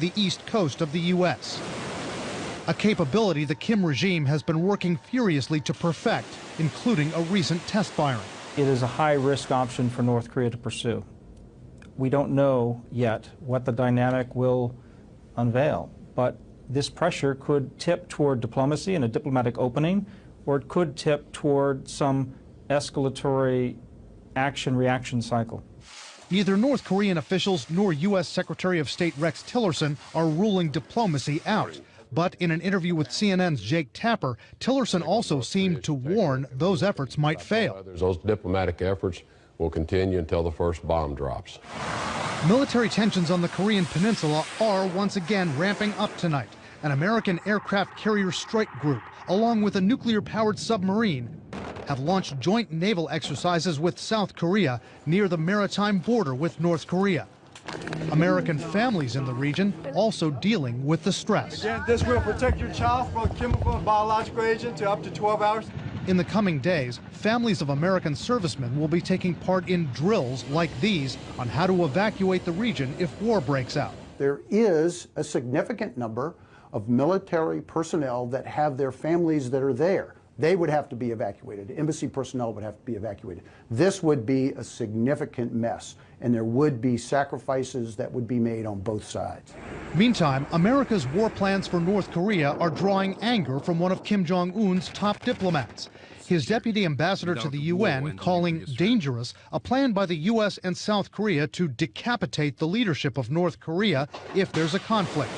the east coast of the U.S. A capability the Kim regime has been working furiously to perfect, including a recent test firing. It is a high-risk option for North Korea to pursue. We don't know yet what the dynamic will unveil, but this pressure could tip toward diplomacy and a diplomatic opening, or it could tip toward some escalatory action-reaction cycle. Neither North Korean officials nor U.S. Secretary of State Rex Tillerson are ruling diplomacy out. But in an interview with CNN's Jake Tapper, Tillerson also seemed to warn those efforts might fail. Those diplomatic efforts will continue until the first bomb drops. Military tensions on the Korean peninsula are once again ramping up tonight. An American aircraft carrier strike group, along with a nuclear-powered submarine, have launched joint naval exercises with South Korea near the maritime border with North Korea. American families in the region also dealing with the stress. Again, this will protect your child from chemical and biological agent to up to 12 hours. In the coming days, families of American servicemen will be taking part in drills like these on how to evacuate the region if war breaks out. There is a significant number of military personnel that have their families that are there. They would have to be evacuated. Embassy personnel would have to be evacuated. This would be a significant mess, and there would be sacrifices that would be made on both sides. Meantime, America's war plans for North Korea are drawing anger from one of Kim Jong-un's top diplomats. His deputy ambassador to the UN calling dangerous a plan by the U.S. and South Korea to decapitate the leadership of North Korea if there's a conflict.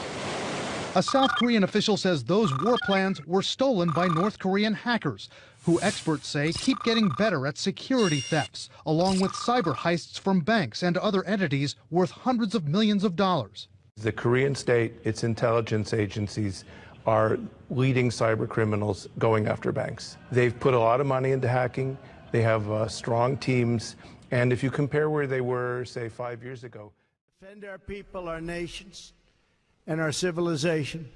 A South Korean official says those war plans were stolen by North Korean hackers, who experts say keep getting better at security thefts, along with cyber heists from banks and other entities worth hundreds of millions of dollars. The Korean state, its intelligence agencies, are leading cyber criminals going after banks. They've put a lot of money into hacking. They have strong teams. And if you compare where they were, say, 5 years ago. Defend our people, our nations, and our civilization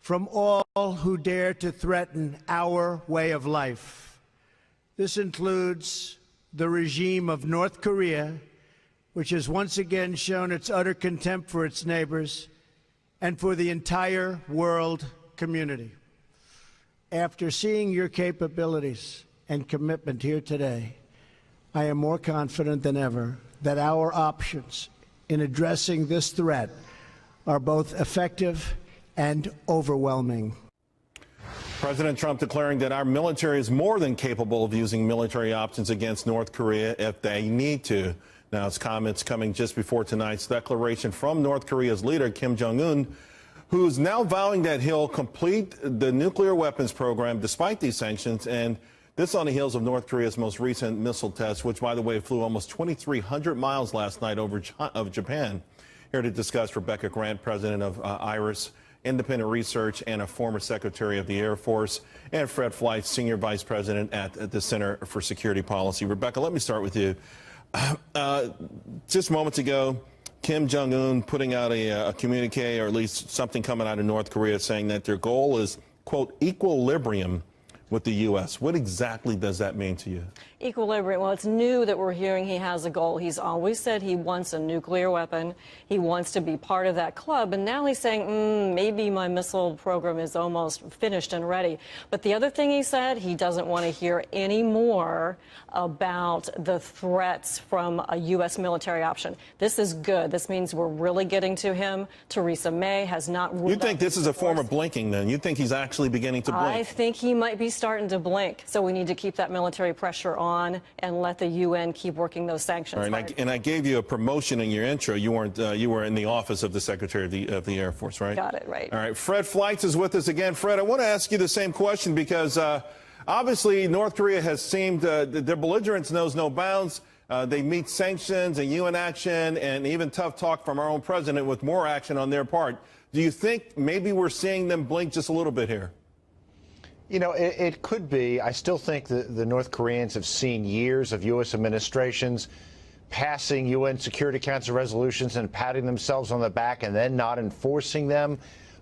from all who dare to threaten our way of life. This includes the regime of North Korea, which has once again shown its utter contempt for its neighbors and for the entire world community. After seeing your capabilities and commitment here today, I am more confident than ever that our options in addressing this threat are both effective and overwhelming. President Trump declaring that our military is more than capable of using military options against North Korea if they need to. Now, his comments coming just before tonight's declaration from North Korea's leader, Kim Jong-un, who's now vowing that he'll complete the nuclear weapons program despite these sanctions, and this on the heels of North Korea's most recent missile test, which, by the way, flew almost 2,300 miles last night over Japan. Here to discuss, Rebecca Grant, president of IRIS Independent Research and a former Secretary of the Air Force, and Fred Fleitz, Senior Vice President at the Center for Security Policy. Rebecca, let me start with you. Just moments ago, Kim Jong-un putting out a communique, or at least something coming out of North Korea, saying that their goal is, quote, equilibrium with the U.S. What exactly does that mean to you? Equilibrium. Well, it's new that we're hearing he has a goal. He's always said he wants a nuclear weapon. He wants to be part of that club. And now he's saying, maybe my missile program is almost finished and ready. But the other thing he said, he doesn't want to hear any more about the threats from a U.S. military option. This is good. This means we're really getting to him. Theresa May has not ruled. You think this is a form of blinking, then? You think he's actually beginning to blink? I think he might be starting to blink. So we need to keep that military pressure on and let the UN keep working those sanctions. Right, and I gave you a promotion in your intro. You weren't. You were in the office of the Secretary of the Air Force, right? Got it, right. All right. Fred Fleitz is with us again. Fred, I want to ask you the same question because obviously North Korea has seemed their belligerence knows no bounds. They meet sanctions and UN action and even tough talk from our own president with more action on their part. Do you think maybe we're seeing them blink just a little bit here? You know, it could be. I still think that the North Koreans have seen years of U.S. administrations passing UN Security Council resolutions and patting themselves on the back and then not enforcing them.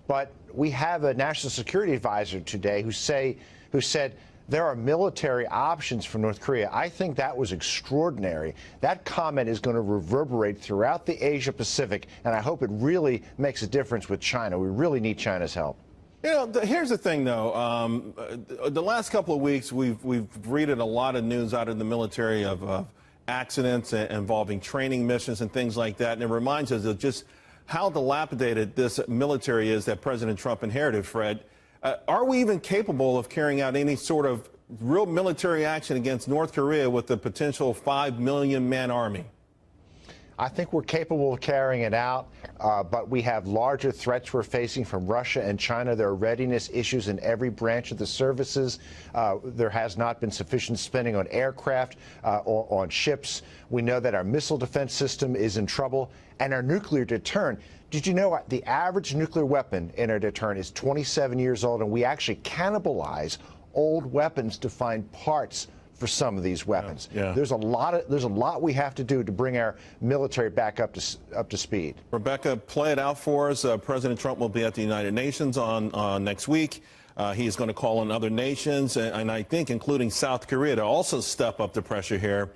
But we have a national security advisor today who said there are military options for North Korea. I think that was extraordinary. That comment is going to reverberate throughout the Asia Pacific, and I hope it really makes a difference with China. We really need China's help. You know, here's the thing, though. The last couple of weeks, we've read a lot of news out of the military of accidents involving training missions and things like that, and it reminds us of just how dilapidated this military is that President Trump inherited, Fred. Are we even capable of carrying out any sort of real military action against North Korea with the potential 5 million man army? I think we're capable of carrying it out, but we have larger threats we're facing from Russia and China. There are readiness issues in every branch of the services. There has not been sufficient spending on aircraft, or on ships. We know that our missile defense system is in trouble, and our nuclear deterrent. Did you know the average nuclear weapon in our deterrent is 27 years old, and we actually cannibalize old weapons to find parts for some of these weapons? Yeah. There's a lot we have to do to bring our military back up to speed. Rebecca, play it out for us. President Trump will be at the United Nations on next week. He is going to call on other nations, and I think including South Korea, to also step up the pressure here.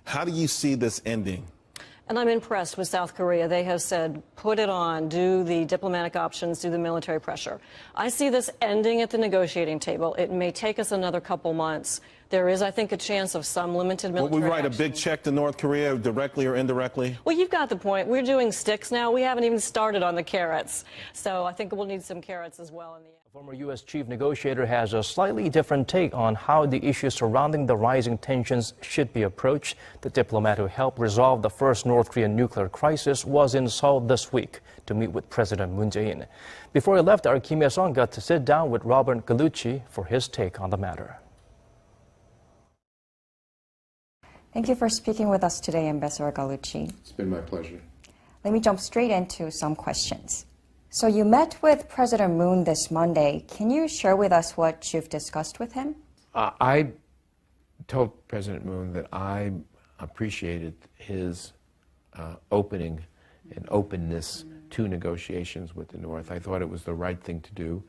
How do you see this ending? And I'm impressed with South Korea. They have said, put it on, do the diplomatic options, do the military pressure. I see this ending at the negotiating table. It may take us another couple months. There is, I think, a chance of some limited military Will we write action. a big check to North Korea directly or indirectly? Well, you've got the point. We're doing sticks now. We haven't even started on the carrots. So I think we'll need some carrots as well in the end. The former U.S. chief negotiator has a slightly different take on how the issues surrounding the rising tensions should be approached. The diplomat who helped resolve the first North Korean nuclear crisis was in Seoul this week to meet with President Moon Jae-in. Before he left, our Kim Ye-sung got to sit down with Robert Gallucci for his take on the matter. Thank you for speaking with us today, Ambassador Gallucci. It's been my pleasure. Let me jump straight into some questions. So you met with President Moon this Monday. Can you share with us what you've discussed with him? I told President Moon that I appreciated his opening and openness to negotiations with the North. I thought it was the right thing to do.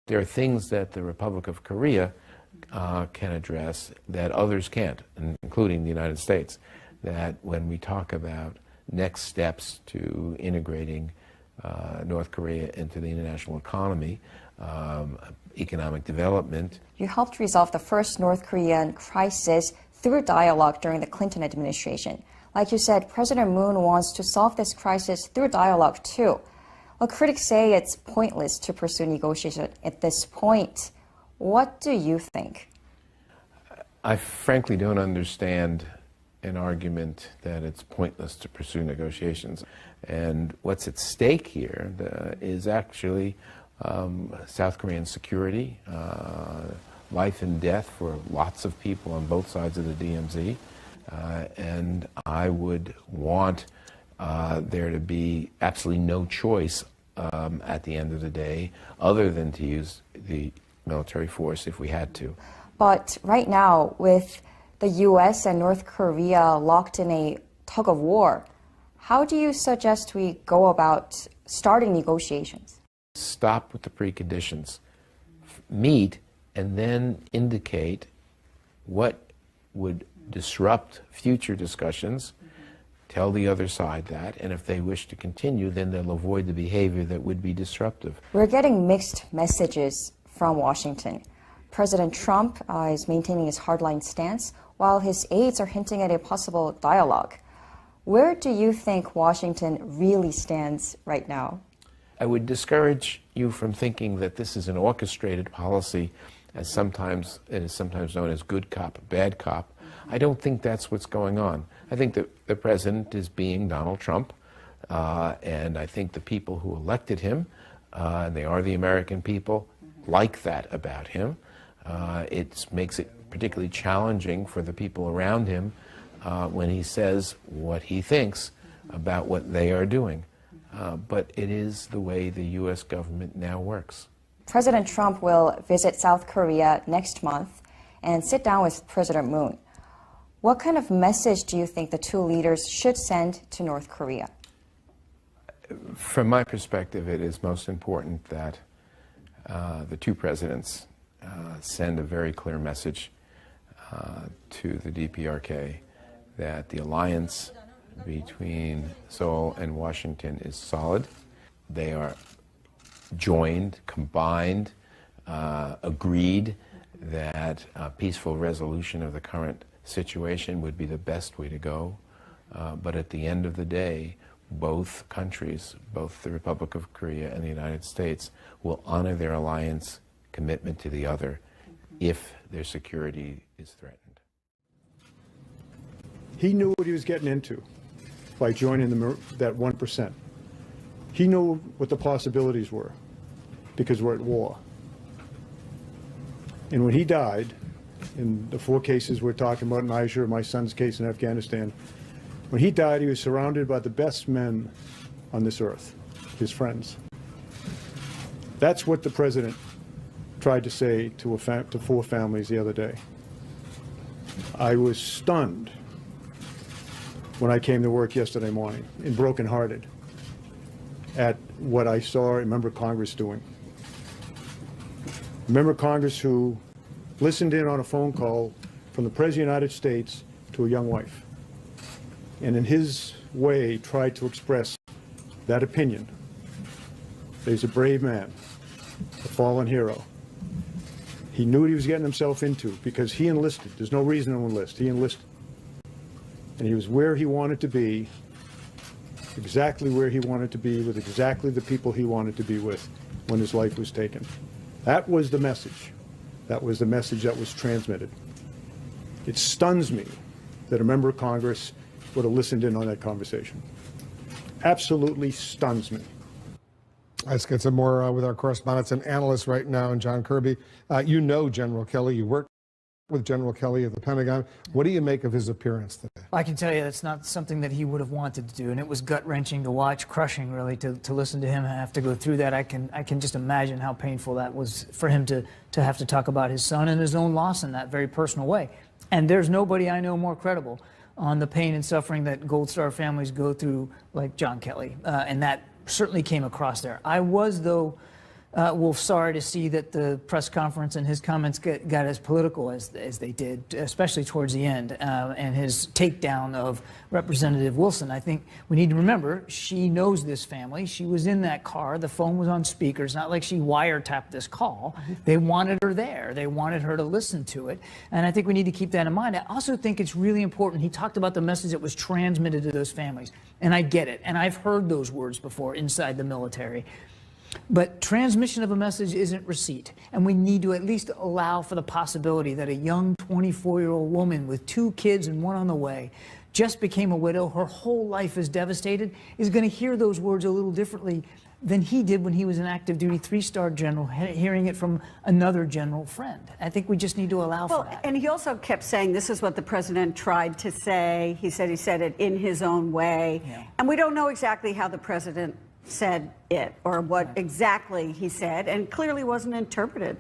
There are things that the Republic of Korea can address that others can't, including the United States, that when we talk about next steps to integrating North Korea into the international economy, economic development. You helped resolve the first North Korean crisis through dialogue during the Clinton administration. Like you said, President Moon wants to solve this crisis through dialogue too. Well, critics say it's pointless to pursue negotiation at this point. What do you think? I frankly don't understand an argument that it's pointless to pursue negotiations. And what's at stake here is actually South Korean security, life and death for lots of people on both sides of the DMZ. And I would want there to be absolutely no choice at the end of the day other than to use the military force if we had to. But right now, with the U.S. and North Korea locked in a tug of war, how do you suggest we go about starting negotiations? Stop with the preconditions. Meet and then indicate what would disrupt future discussions. Tell the other side that, and if they wish to continue, then they'll avoid the behavior that would be disruptive. We're getting mixed messages from Washington. President Trump is maintaining his hardline stance, while his aides are hinting at a possible dialogue. Where do you think Washington really stands right now? I would discourage you from thinking that this is an orchestrated policy, as it is sometimes known as good cop, bad cop. I don't think that's what's going on. I think that the president is being Donald Trump, and I think the people who elected him, and they are the American people, like that about him. It makes it particularly challenging for the people around him when he says what he thinks about what they are doing. But it is the way the U.S. government now works. President Trump will visit South Korea next month and sit down with President Moon. What kind of message do you think the two leaders should send to North Korea? From my perspective, it is most important that the two presidents send a very clear message to the DPRK that the alliance between Seoul and Washington is solid. They are joined, combined, agreed that a peaceful resolution of the current situation would be the best way to go. But at the end of the day, both countries, both the Republic of Korea and the United States, will honor their alliance commitment to the other if their security is threatened. He knew what he was getting into by joining that 1%. He knew what the possibilities were because we're at war. And when he died, in the 4 cases we're talking about in Niger, my son's case in Afghanistan, when he died, he was surrounded by the best men on this earth, his friends. That's what the president tried to say to 4 families the other day. I was stunned when I came to work yesterday morning and brokenhearted at what I saw a member of Congress doing. A member of Congress who listened in on a phone call from the President of the United States to a young wife, and in his way tried to express that opinion. He's a brave man, a fallen hero. He knew what he was getting himself into because he enlisted. There's no reason to enlist. He enlisted. And he was where he wanted to be, exactly where he wanted to be, with exactly the people he wanted to be with when his life was taken. That was the message. That was the message that was transmitted. It stuns me that a member of Congress would have listened in on that conversation. Absolutely stuns me. Let's get some more with our correspondents and analysts right now, and John Kirby. You know General Kelly. You worked with General Kelly at the Pentagon. What do you make of his appearance today? I can tell you it's not something that he would have wanted to do, and it was gut-wrenching to watch, crushing really, to listen to him have to go through that. I can just imagine how painful that was for him to have to talk about his son and his own loss in that very personal way. And there's nobody I know more credible on the pain and suffering that Gold Star families go through like John Kelly, and that certainly came across there. I was, though, Wolf, sorry to see that the press conference and his comments got as political as they did, especially towards the end, and his takedown of Representative Wilson. I think we need to remember she knows this family. She was in that car. The phone was on speaker. It's not like she wiretapped this call. They wanted her there. They wanted her to listen to it. And I think we need to keep that in mind. I also think it's really important. He talked about the message that was transmitted to those families. And I get it. And I've heard those words before inside the military. But transmission of a message isn't receipt, and we need to at least allow for the possibility that a young 24-year-old woman with 2 kids and 1 on the way just became a widow, her whole life is devastated, is going to hear those words a little differently than he did when he was an active duty 3-star general, hearing it from another general friend. I think we just need to allow for that. And he also kept saying this is what the president tried to say. He said it in his own way. Yeah. And we don't know exactly how the president said it or what exactly he said, and clearly wasn't interpreted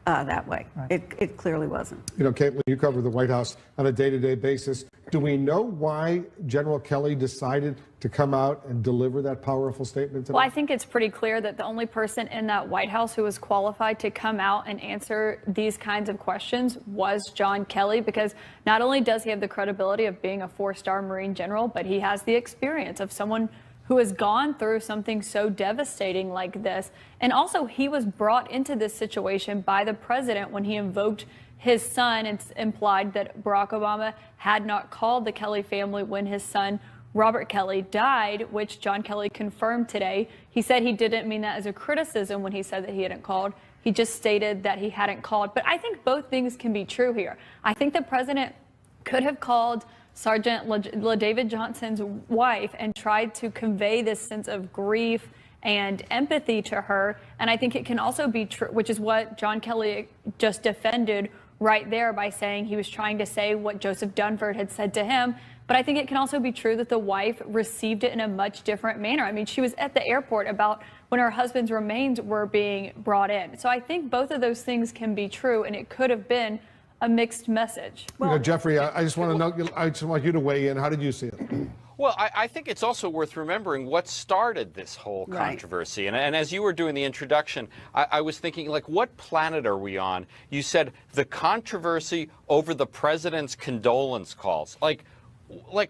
that way. Right. It clearly wasn't. You know, Caitlin, you cover the White House on a day-to-day basis. Do we know why General Kelly decided to come out and deliver that powerful statement today? Well, I think it's pretty clear that the only person in that White House who was qualified to come out and answer these kinds of questions was John Kelly, because not only does he have the credibility of being a 4-star Marine general, but he has the experience of someone who has gone through something so devastating like this. And also, he was brought into this situation by the president when he invoked his son. It's implied that Barack Obama had not called the Kelly family when his son, Robert Kelly, died, which John Kelly confirmed today. He said he didn't mean that as a criticism when he said that he hadn't called. He just stated that he hadn't called. But I think both things can be true here. I think the president could have called Sergeant LaDavid Johnson's wife and tried to convey this sense of grief and empathy to her. And I think it can also be true, which is what John Kelly just defended right there by saying he was trying to say what Joseph Dunford had said to him. But I think it can also be true that the wife received it in a much different manner. I mean, she was at the airport about when her husband's remains were being brought in. So I think both of those things can be true, and it could have been a mixed message. Well, you know, Jeffrey, I just want to know, I just want you to weigh in. How did you see it? Well, I think it's also worth remembering what started this whole controversy. Right. And as you were doing the introduction, I was thinking, like, what planet are we on? You said the controversy over the president's condolence calls. Like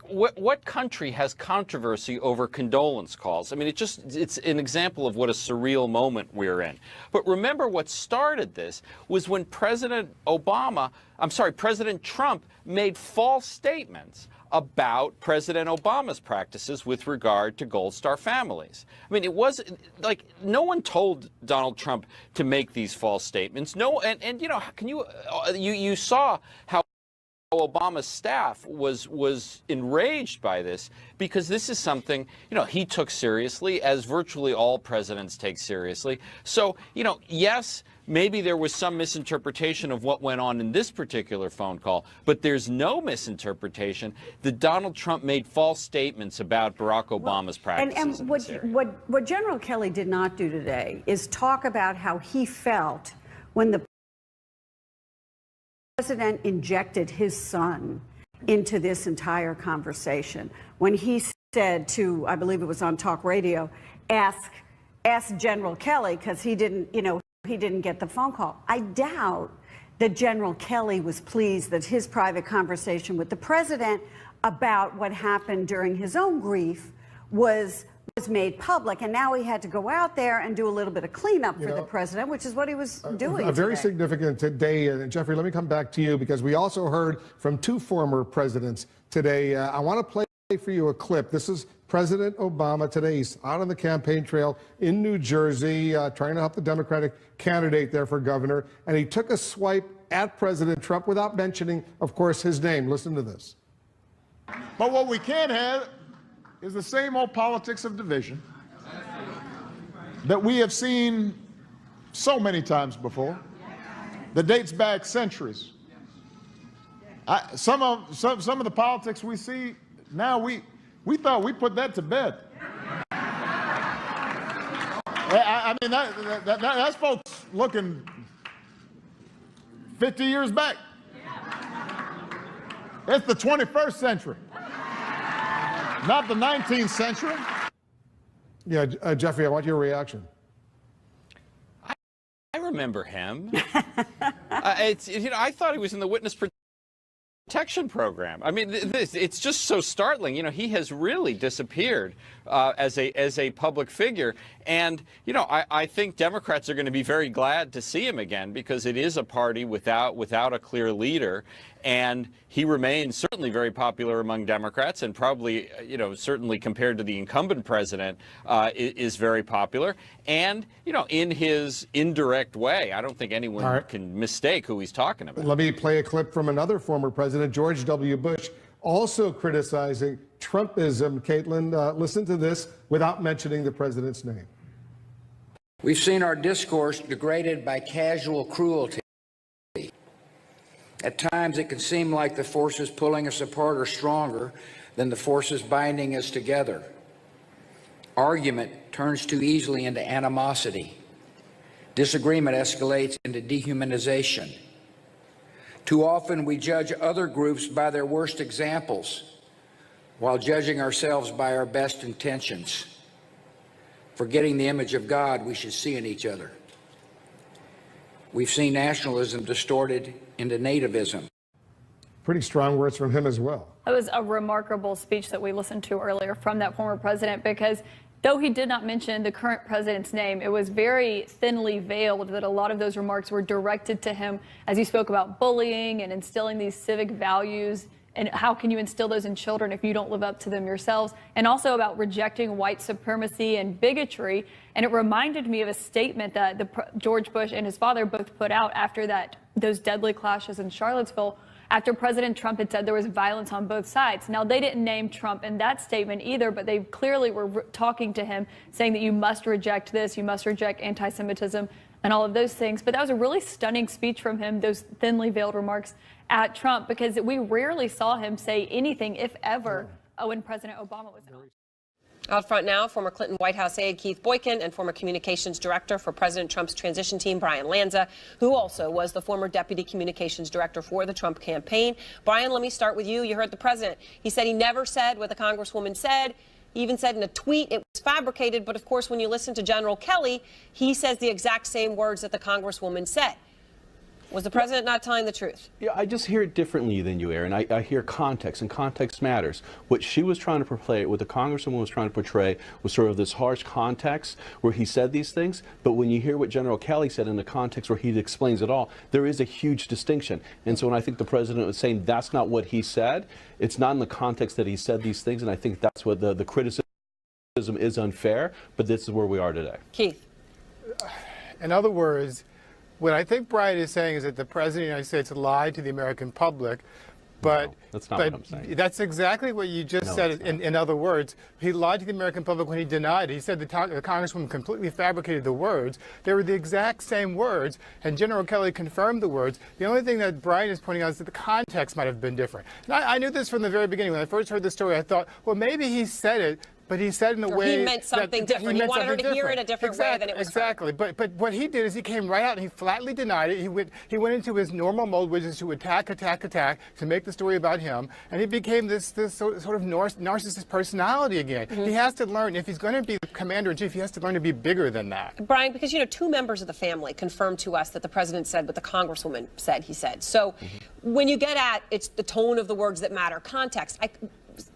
what country has controversy over condolence calls? I mean, it's an example of what a surreal moment we're in. But remember, what started this was when President Trump made false statements about President Obama's practices with regard to Gold Star families. I mean, it was like no one told Donald Trump to make these false statements. No, and you know, you saw how Obama's staff was enraged by this, because this is something, you know, he took seriously, as virtually all presidents take seriously. So, you know, yes, maybe there was some misinterpretation of what went on in this particular phone call, but there's no misinterpretation that Donald Trump made false statements about Barack Obama's practices. And what General Kelly did not do today is talk about how he felt when the president injected his son into this entire conversation. When he said to, I believe it was on talk radio, ask General Kelly, because he didn't get the phone call. I doubt that General Kelly was pleased that his private conversation with the president about what happened during his own grief was made public, and now he had to go out there and do a little bit of cleanup for the president, which is what he was doing. A very significant day, and Jeffrey, let me come back to you, because we also heard from two former presidents today. I want to play for you a clip. This is President Obama today. He's out on the campaign trail in New Jersey, trying to help the Democratic candidate there for governor, and he took a swipe at President Trump without mentioning, of course, his name. Listen to this. But what we can't have is the same old politics of division that we have seen so many times before, that dates back centuries. Some of the politics we see now, we thought we put that to bed. I mean, that's folks looking 50 years back. It's the 21st century. Not the 19th century. Yeah, Jeffrey, I want your reaction. I remember him. I thought he was in the witness protection program. I mean, it's just so startling. You know, he has really disappeared as a public figure. And, you know, I think Democrats are going to be very glad to see him again, because it is a party without a clear leader. And he remains certainly very popular among Democrats, and probably, you know, certainly compared to the incumbent president, is very popular. And, you know, in his indirect way, I don't think anyone can mistake who he's talking about. Let me play a clip from another former president, George W. Bush, also criticizing Trumpism. Caitlin, listen to this without mentioning the president's name. We've seen our discourse degraded by casual cruelty. At times, it can seem like the forces pulling us apart are stronger than the forces binding us together. Argument turns too easily into animosity. Disagreement escalates into dehumanization. Too often, we judge other groups by their worst examples, while judging ourselves by our best intentions, forgetting the image of God we should see in each other. We've seen nationalism distorted into nativism. Pretty strong words from him as well. It was a remarkable speech that we listened to earlier from that former president, because though he did not mention the current president's name, it was very thinly veiled that a lot of those remarks were directed to him as he spoke about bullying and instilling these civic values. And how can you instill those in children if you don't live up to them yourselves? And also about rejecting white supremacy and bigotry. And it reminded me of a statement that George Bush and his father both put out after those deadly clashes in Charlottesville, after President Trump had said there was violence on both sides. Now, they didn't name Trump in that statement either, but they clearly were talking to him, saying that you must reject this, you must reject anti-Semitism and all of those things. But that was a really stunning speech from him, those thinly veiled remarks at Trump, because we rarely saw him say anything, if ever, when President Obama was out. Out front now, former Clinton White House aide Keith Boykin and former communications director for President Trump's transition team, Brian Lanza, who also was the former deputy communications director for the Trump campaign. Brian, let me start with you. You heard the president. He said he never said what the Congresswoman said. He even said in a tweet it was fabricated. But of course, when you listen to General Kelly, he says the exact same words that the Congresswoman said. Was the president not telling the truth? Yeah, I just hear it differently than you, Aaron. I hear context, and context matters. What she was trying to portray, what the Congresswoman was trying to portray, was sort of this harsh context where he said these things. But when you hear what General Kelly said in the context where he explains it all, there is a huge distinction. And so when I think the president was saying that's not what he said, it's not in the context that he said these things, and I think that's what the criticism is unfair. But this is where we are today. Keith. In other words, what I think Brian is saying is that the President of the United States lied to the American public, but, no, that's not what I'm saying. That's exactly what you just said. In other words, he lied to the American public when he denied it. He said the Congresswoman completely fabricated the words. They were the exact same words, and General Kelly confirmed the words. The only thing that Brian is pointing out is that the context might have been different. And I knew this from the very beginning. When I first heard the story, I thought, well, maybe he said it, but he said in a way he meant something different. He wanted her to hear it a different way than it was exactly. But what he did is he came right out and he flatly denied it. He went into his normal mode, which is to attack, to make the story about him, and he became this sort of narcissist personality again. He has to learn, if he's going to be the commander-in-chief, he has to learn to be bigger than that. Brian, because, you know, two members of the family confirmed to us that the president said what the Congresswoman said he said. So when you get at it's the tone of the words that matter, context,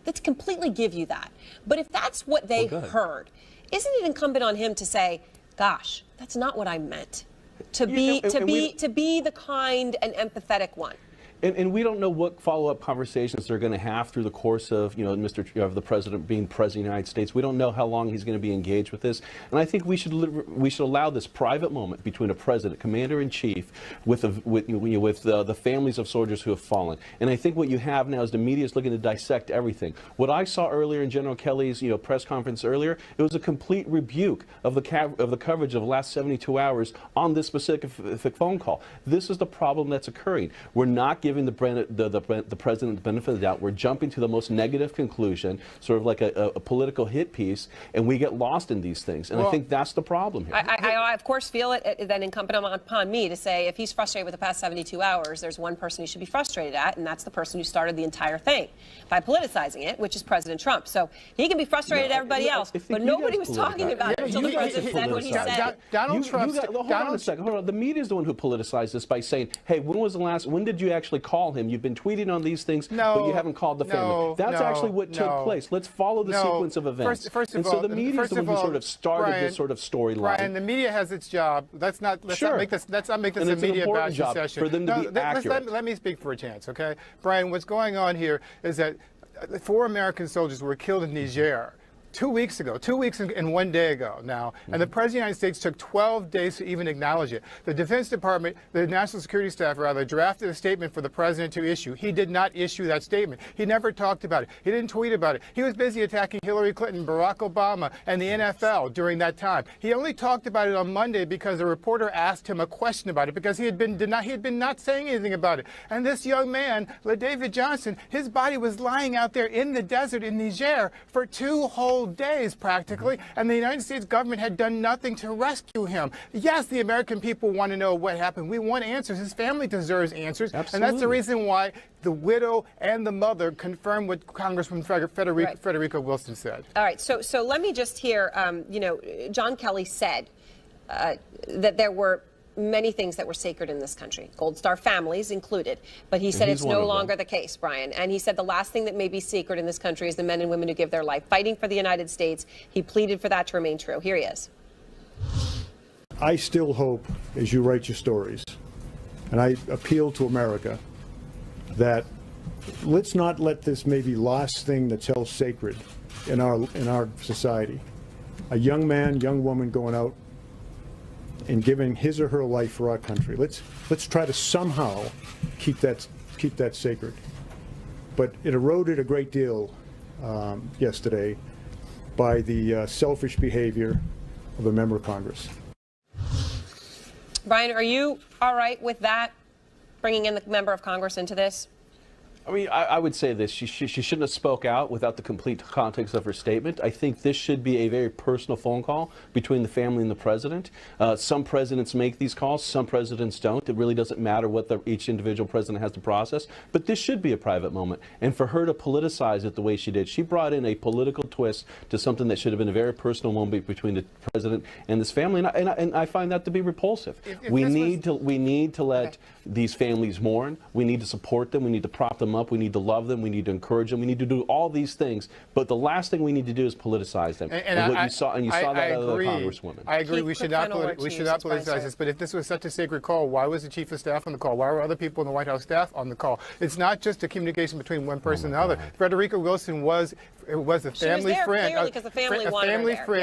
let's completely give you that. But if that's what they heard, isn't it incumbent on him to say, gosh, that's not what I meant? To be the kind and empathetic one. And we don't know what follow-up conversations they're going to have through the course of, you know, the president being president of the United States. We don't know how long he's going to be engaged with this. And I think we should allow this private moment between a president, commander-in-chief, with the families of soldiers who have fallen. And I think what you have now is the media is looking to dissect everything. What I saw earlier in General Kelly's, press conference earlier, it was a complete rebuke of the coverage of the last 72 hours on this specific phone call. This is the problem that's occurring. We're not giving the president the benefit of the doubt. We're jumping to the most negative conclusion, sort of like a political hit piece, and we get lost in these things. And I think that's the problem here. I of course feel it then incumbent upon me to say if he's frustrated with the past 72 hours, there's one person he should be frustrated at, and that's the person who started the entire thing by politicizing it, which is President Trump. So he can be frustrated at everybody else, but nobody was talking about it until the president said what he said. Donald Trump. Hold on a second. Hold on. The media is the one who politicized this by saying, "Hey, when did you actually call him? You've been tweeting on these things, but you haven't called the family." That's actually what took place. Let's follow the sequence of events. First of all, so the media is the one who sort of started this sort of storyline. Brian, the media has its job. Let's not make this a media bashing session. For them to be accurate. Let me speak for a chance, okay? Brian, what's going on here is that 4 American soldiers were killed in Niger 2 weeks ago, 2 weeks and 1 day ago now, and the President of the United States took 12 days to even acknowledge it. The Defense Department, the National Security Staff rather, drafted a statement for the President to issue. He did not issue that statement. He never talked about it. He didn't tweet about it. He was busy attacking Hillary Clinton, Barack Obama, and the NFL during that time. He only talked about it on Monday because a reporter asked him a question about it, because he had been not saying anything about it. And this young man, LaDavid Johnson, his body was lying out there in the desert in Niger for 2 whole days practically, and the United States government had done nothing to rescue him. Yes, the American people want to know what happened. We want answers. His family deserves answers. Absolutely. And that's the reason why the widow and the mother confirmed what Congressman Federico Wilson said. All right, so let me just hear, John Kelly said that there were many things that were sacred in this country, Gold Star families included. But he said it's no longer the case, Brian. And he said the last thing that may be sacred in this country is the men and women who give their life fighting for the United States. He pleaded for that to remain true. Here he is. I still hope, as you write your stories, and I appeal to America, that let's not let this maybe last thing that's held sacred in our society. A young man, young woman going out and giving his or her life for our country. Let's try to somehow keep that sacred. But it eroded a great deal yesterday by the selfish behavior of a member of Congress. Brian, are you all right with that, bringing in the member of Congress into this? I mean, I would say this. She shouldn't have spoke out without the complete context of her statement. I think this should be a very personal phone call between the family and the president. Some presidents make these calls, some presidents don't. It really doesn't matter what each individual president has to process. But this should be a private moment. And for her to politicize it the way she did, she brought in a political twist to something that should have been a very personal moment between the president and this family. And I find that to be repulsive. We need to let these families mourn. We need to support them. We need to prop them up. We need to love them. We need to encourage them. We need to do all these things. But the last thing we need to do is politicize them. And what you saw that out of the Congresswoman. I agree. We should not politicize this. But if this was such a sacred call, why was the chief of staff on the call? Why were other people in the White House staff on the call? It's not just a communication between one person and another. Frederica Wilson was a family friend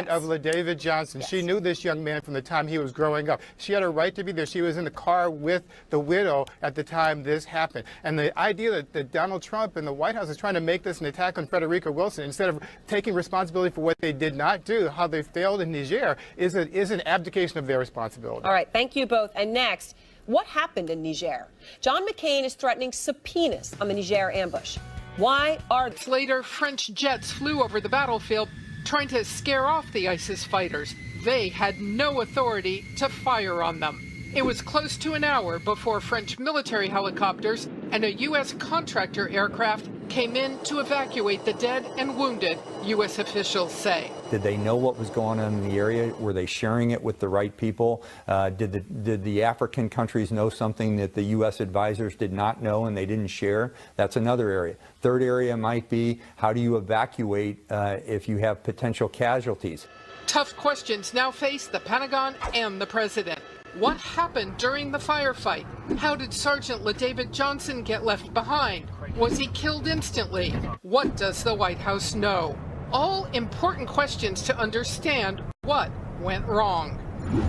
of LaDavid Johnson. Yes. She knew this young man from the time he was growing up. She had a right to be there. She was in the car with the widow at the time this happened. And the idea that Donald Trump and the White House is trying to make this an attack on Frederica Wilson instead of taking responsibility for what they did not do, how they failed in Niger, is an abdication of their responsibility. All right, thank you both. And next, what happened in Niger? John McCain is threatening subpoenas on the Niger ambush. Why are later French jets flew over the battlefield trying to scare off the ISIS fighters? They had no authority to fire on them. It was close to an hour before French military helicopters and a U.S. contractor aircraft came in to evacuate the dead and wounded, U.S. officials say. Did they know what was going on in the area? Were they sharing it with the right people? Did the African countries know something that the U.S. advisors did not know and they didn't share? That's another area. Third area might be, how do you evacuate if you have potential casualties? Tough questions now face the Pentagon and the president. What happened during the firefight? How did Sergeant LaDavid Johnson get left behind? Was he killed instantly? What does the White House know? All important questions to understand what went wrong.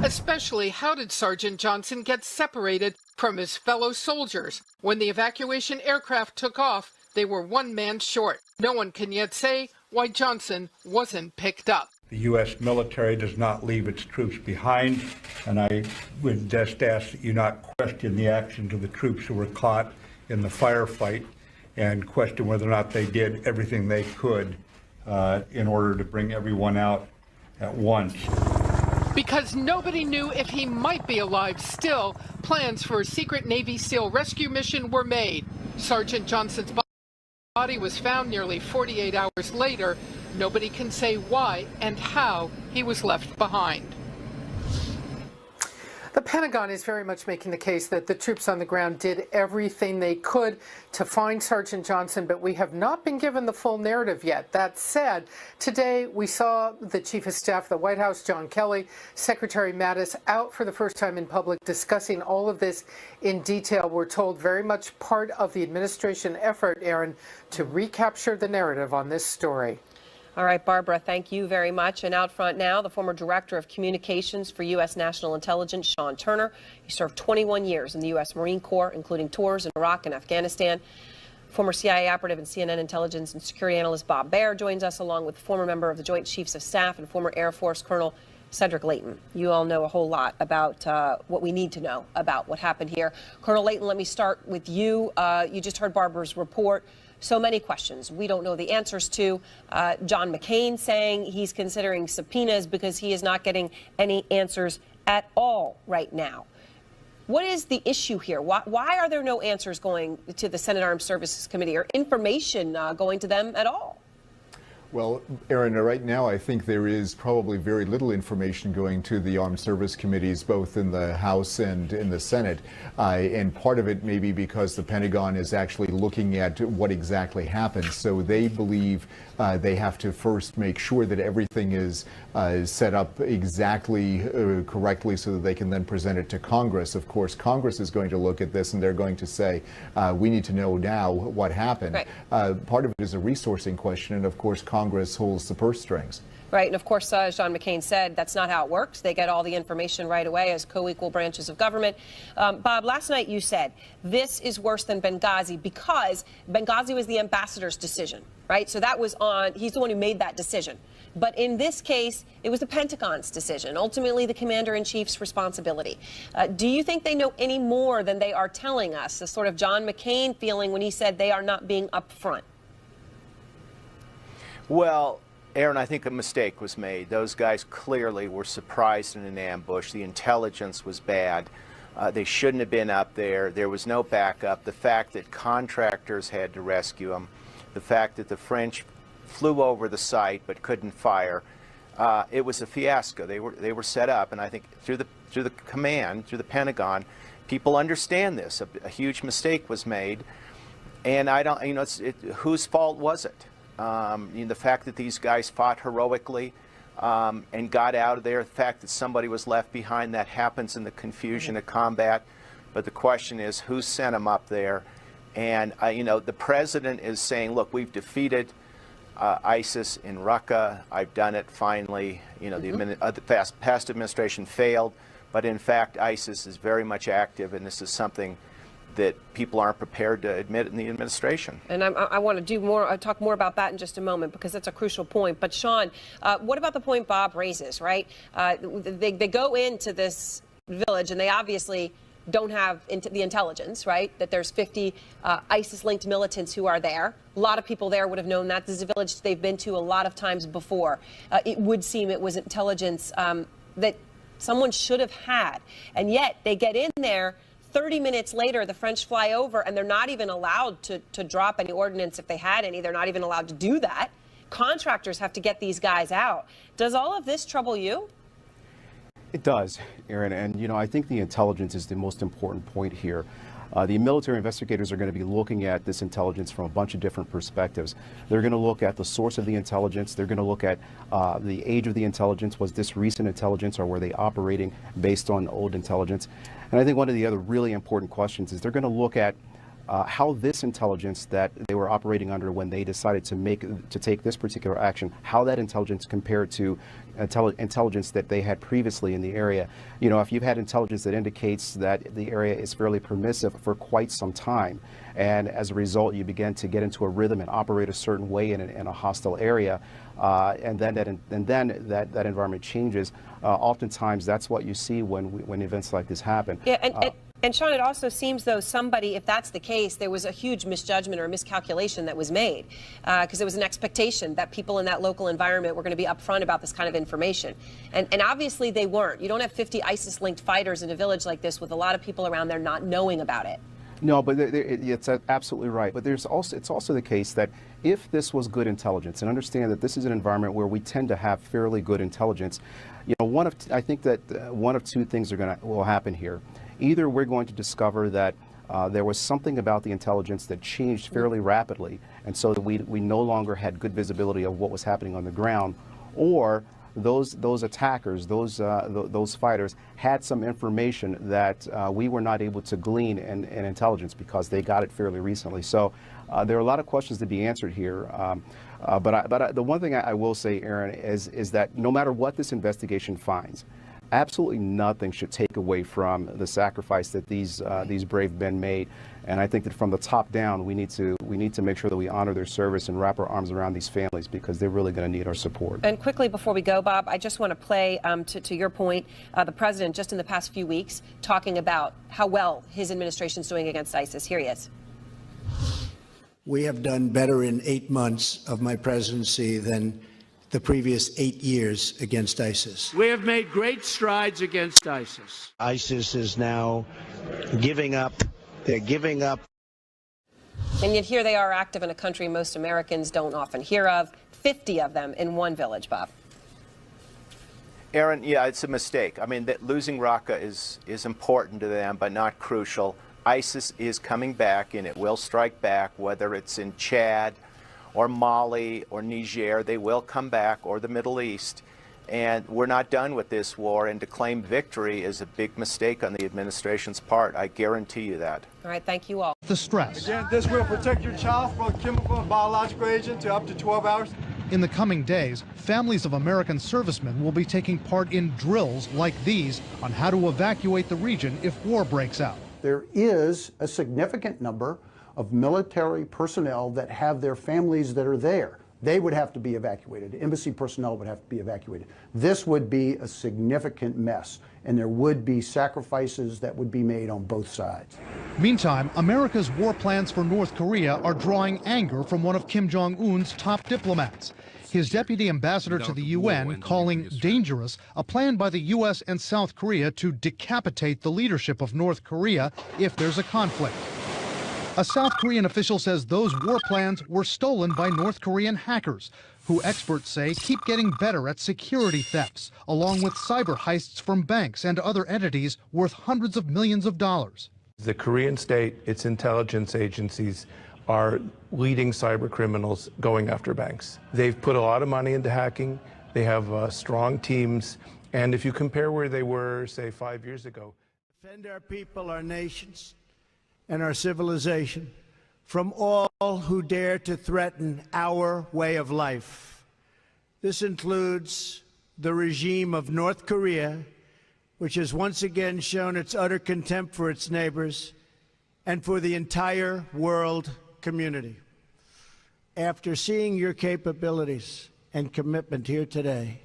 Especially, how did Sergeant Johnson get separated from his fellow soldiers? When the evacuation aircraft took off, they were one man short. No one can yet say why Johnson wasn't picked up. The U.S. military does not leave its troops behind, and I would just ask that you not question the actions of the troops who were caught in the firefight and question whether or not they did everything they could in order to bring everyone out at once. Because nobody knew if he might be alive still, plans for a secret Navy SEAL rescue mission were made. Sergeant Johnson's body was found nearly 48 hours later. Nobody can say why and how he was left behind. The Pentagon is very much making the case that the troops on the ground did everything they could to find Sergeant Johnson, but we have not been given the full narrative yet. That said, today we saw the Chief of Staff of the White House, John Kelly, Secretary Mattis, out for the first time in public discussing all of this in detail. We're told very much part of the administration effort, Aaron, to recapture the narrative on this story. All right, Barbara, thank you very much. And out front now, the former Director of Communications for U.S. National Intelligence, Sean Turner. He served 21 years in the U.S. Marine Corps, including tours in Iraq and Afghanistan. Former CIA operative and CNN intelligence and security analyst Bob Baer joins us, along with former member of the Joint Chiefs of Staff and former Air Force Colonel Cedric Leighton. You all know a whole lot about what we need to know about what happened here. Colonel Leighton, let me start with you. You just heard Barbara's report. So many questions we don't know the answers to. John McCain saying he's considering subpoenas because he is not getting any answers at all right now. What is the issue here? Why are there no answers going to the Senate Armed Services Committee or information going to them at all? Well, Aaron, right now I think there is probably very little information going to the Armed Service Committees, both in the House and in the Senate. And part of it may be because the Pentagon is actually looking at what exactly happened. So they believe they have to first make sure that everything is set up exactly correctly so that they can then present it to Congress. Of course, Congress is going to look at this and they're going to say, we need to know now what happened. Right. Part of it is a resourcing question, and of course, Congress holds the purse strings. Right, and of course, as John McCain said, that's not how it works. They get all the information right away as co-equal branches of government. Bob, last night you said this is worse than Benghazi because Benghazi was the ambassador's decision. right? So that was he's the one who made that decision. But in this case, it was the Pentagon's decision, ultimately the commander-in-chief's responsibility. Do you think they know any more than they are telling us, the sort of John McCain feeling when he said they are not being upfront? Well, Aaron, I think a mistake was made. Those guys clearly were surprised in an ambush. The intelligence was bad. They shouldn't have been up there. There was no backup. The fact that contractors had to rescue them, the fact that the French flew over the site but couldn't fire, it was a fiasco. They were set up, and I think through the command, through the Pentagon, people understand this. A huge mistake was made, and I don't, whose fault was it? The fact that these guys fought heroically and got out of there, the fact that somebody was left behind, that happens in the confusion of combat. But the question is, who sent them up there? And the president is saying, look, we've defeated ISIS in Raqqa. I've done it finally. The past administration failed, but in fact ISIS is very much active, and this is something that people aren't prepared to admit in the administration. And I want to talk more about that in just a moment, because that's a crucial point. But Sean, what about the point Bob raises, right? They go into this village, and they obviously don't have the intelligence, right, that there's 50 ISIS-linked militants who are there. A lot of people there would have known that. This is a village they've been to a lot of times before. It would seem it was intelligence that someone should have had. And yet they get in there. 30 minutes later, the French fly over, and they're not even allowed to drop any ordnance if they had any. They're not even allowed to do that. Contractors have to get these guys out. Does all of this trouble you? It does, Aaron, and I think the intelligence is the most important point here. The military investigators are going to be looking at this intelligence from a bunch of different perspectives. They're going to look at the source of the intelligence. They're going to look at the age of the intelligence. Was this recent intelligence, or were they operating based on old intelligence? And I think one of the other really important questions is they're going to look at how this intelligence that they were operating under when they decided to take this particular action, how that intelligence compared to intelligence that they had previously in the area. If you've had intelligence that indicates that the area is fairly permissive for quite some time, and as a result you begin to get into a rhythm and operate a certain way in a hostile area, and then that environment changes, oftentimes that's what you see when events like this happen. Yeah, and Sean, it also seems though somebody, if that's the case, there was a huge misjudgment or miscalculation that was made, because there was an expectation that people in that local environment were going to be upfront about this kind of information. And obviously they weren't. You don't have 50 ISIS-linked fighters in a village like this with a lot of people around there not knowing about it. No, but it's absolutely right. But it's also the case that if this was good intelligence, and understand that this is an environment where we tend to have fairly good intelligence, I think that one of two things will happen here. Either we're going to discover that there was something about the intelligence that changed fairly rapidly, and so that we no longer had good visibility of what was happening on the ground, or those attackers, those fighters had some information that we were not able to glean in intelligence because they got it fairly recently. So there are a lot of questions to be answered here. But the one thing I will say, Aaron, is that no matter what this investigation finds, absolutely nothing should take away from the sacrifice that these brave men made. And I think that from the top down, we need to make sure that we honor their service and wrap our arms around these families, because they're really going to need our support. And quickly before we go, Bob, I just want to play to your point, the president just in the past few weeks talking about how well his administration is doing against ISIS. Here he is. We have done better in 8 months of my presidency than the previous 8 years against ISIS. We have made great strides against ISIS. ISIS is now giving up. They're giving up. And yet here they are, active in a country most Americans don't often hear of. 50 of them in one village, Bob. Aaron, yeah, it's a mistake. I mean, losing Raqqa is important to them, but not crucial. ISIS is coming back, and it will strike back, whether it's in Chad or Mali or Niger. They will come back, or the Middle East. And we're not done with this war, and to claim victory is a big mistake on the administration's part. I guarantee you that. All right, thank you all. The stress. Again, this will protect your child from chemical and biological agent to up to 12 hours. In the coming days, families of American servicemen will be taking part in drills like these on how to evacuate the region if war breaks out. There is a significant number of military personnel that have their families that are there. They would have to be evacuated. Embassy personnel would have to be evacuated. This would be a significant mess, and there would be sacrifices that would be made on both sides. Meantime, America's war plans for North Korea are drawing anger from one of Kim Jong-un's top diplomats. His deputy ambassador to the UN calling dangerous a plan by the U.S. and South Korea to decapitate the leadership of North Korea if there's a conflict. A South Korean official says those war plans were stolen by North Korean hackers, who experts say keep getting better at security thefts, along with cyber heists from banks and other entities worth hundreds of millions of dollars. The Korean state, its intelligence agencies, are leading cyber criminals going after banks. They've put a lot of money into hacking. They have strong teams. And if you compare where they were, say, 5 years ago. Defend our people, our nations, and our civilization from all who dare to threaten our way of life. This includes the regime of North Korea, which has once again shown its utter contempt for its neighbors and for the entire world community. After seeing your capabilities and commitment here today,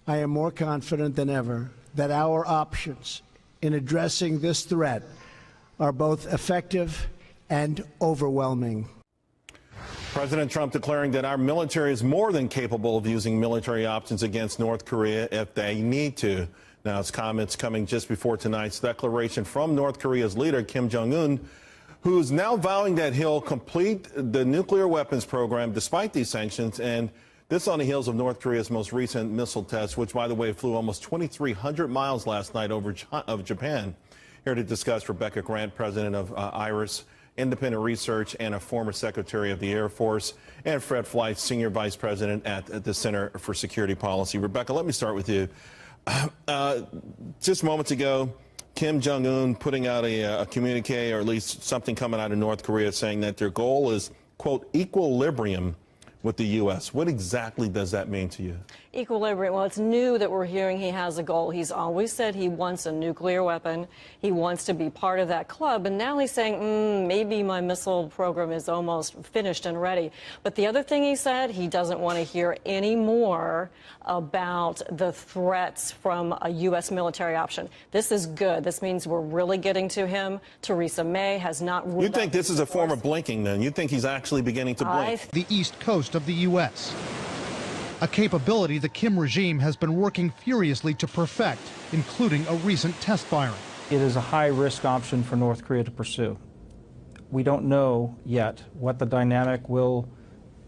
I am more confident than ever that our options in addressing this threat are both effective and overwhelming. President Trump declaring that our military is more than capable of using military options against North Korea if they need to. Now, his comments coming just before tonight's declaration from North Korea's leader, Kim Jong-un, who's now vowing that he'll complete the nuclear weapons program despite these sanctions, and this on the heels of North Korea's most recent missile test, which, by the way, flew almost 2,300 miles last night over Japan. Here to discuss, Rebecca Grant, president of IRIS Independent Research and a former Secretary of the Air Force, and Fred Fleitz, Senior Vice President at the Center for Security Policy. Rebecca, let me start with you. Just moments ago, Kim Jong-un putting out a communique, or at least something coming out of North Korea, saying that their goal is, quote, equilibrium with the U.S. What exactly does that mean to you? Equilibrium. Well, it's new that we're hearing he has a goal. He's always said he wants a nuclear weapon. He wants to be part of that club. And now he's saying, maybe my missile program is almost finished and ready. But the other thing he said, he doesn't want to hear any more about the threats from a U.S. military option. This is good. This means we're really getting to him. Theresa May has not ruled. You think this is a form of blinking, then? You think he's actually beginning to blink? The East Coast of the U.S., a capability the Kim regime has been working furiously to perfect, including a recent test firing. It is a high-risk option for North Korea to pursue. We don't know yet what the dynamic will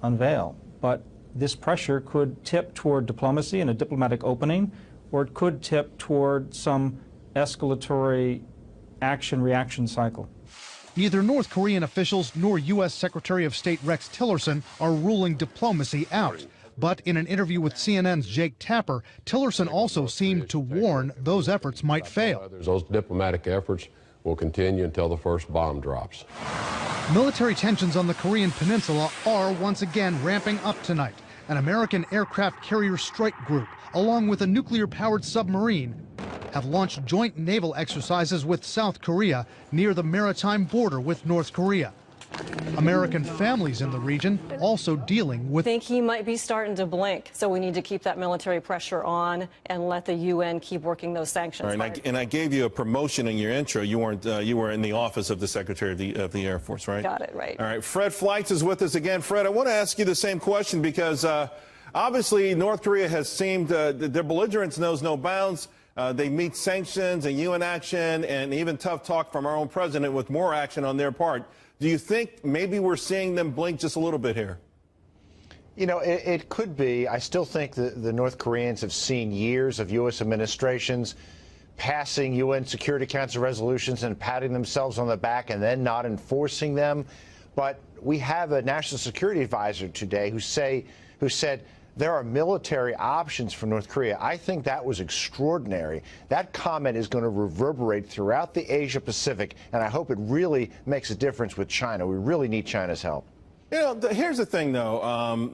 unveil, but this pressure could tip toward diplomacy and a diplomatic opening, or it could tip toward some escalatory action-reaction cycle. Neither North Korean officials nor U.S. Secretary of State Rex Tillerson are ruling diplomacy out. But in an interview with CNN's Jake Tapper, Tillerson also seemed to warn those efforts might fail. Those diplomatic efforts will continue until the first bomb drops. Military tensions on the Korean peninsula are once again ramping up tonight. An American aircraft carrier strike group, along with a nuclear-powered submarine, have launched joint naval exercises with South Korea near the maritime border with North Korea. American families in the region also dealing with. I think he might be starting to blink, so we need to keep that military pressure on and let the UN keep working those sanctions. All right, and I gave you a promotion in your intro. You weren't. You were in the office of the Secretary of the Air Force, right? Got it, right. All right, Fred Fleitz is with us again. Fred, I want to ask you the same question because obviously North Korea has seemed their belligerence knows no bounds. They meet sanctions and UN action and even tough talk from our own president with more action on their part. Do you think maybe we're seeing them blink just a little bit here? You know, it could be. I still think that the North Koreans have seen years of U.S. administrations passing UN Security Council resolutions and patting themselves on the back and then not enforcing them. But we have a national security advisor today who said there are military options for North Korea. I think that was extraordinary. That comment is going to reverberate throughout the Asia Pacific, and I hope it really makes a difference with China. We really need China's help. You know, here's the thing, though.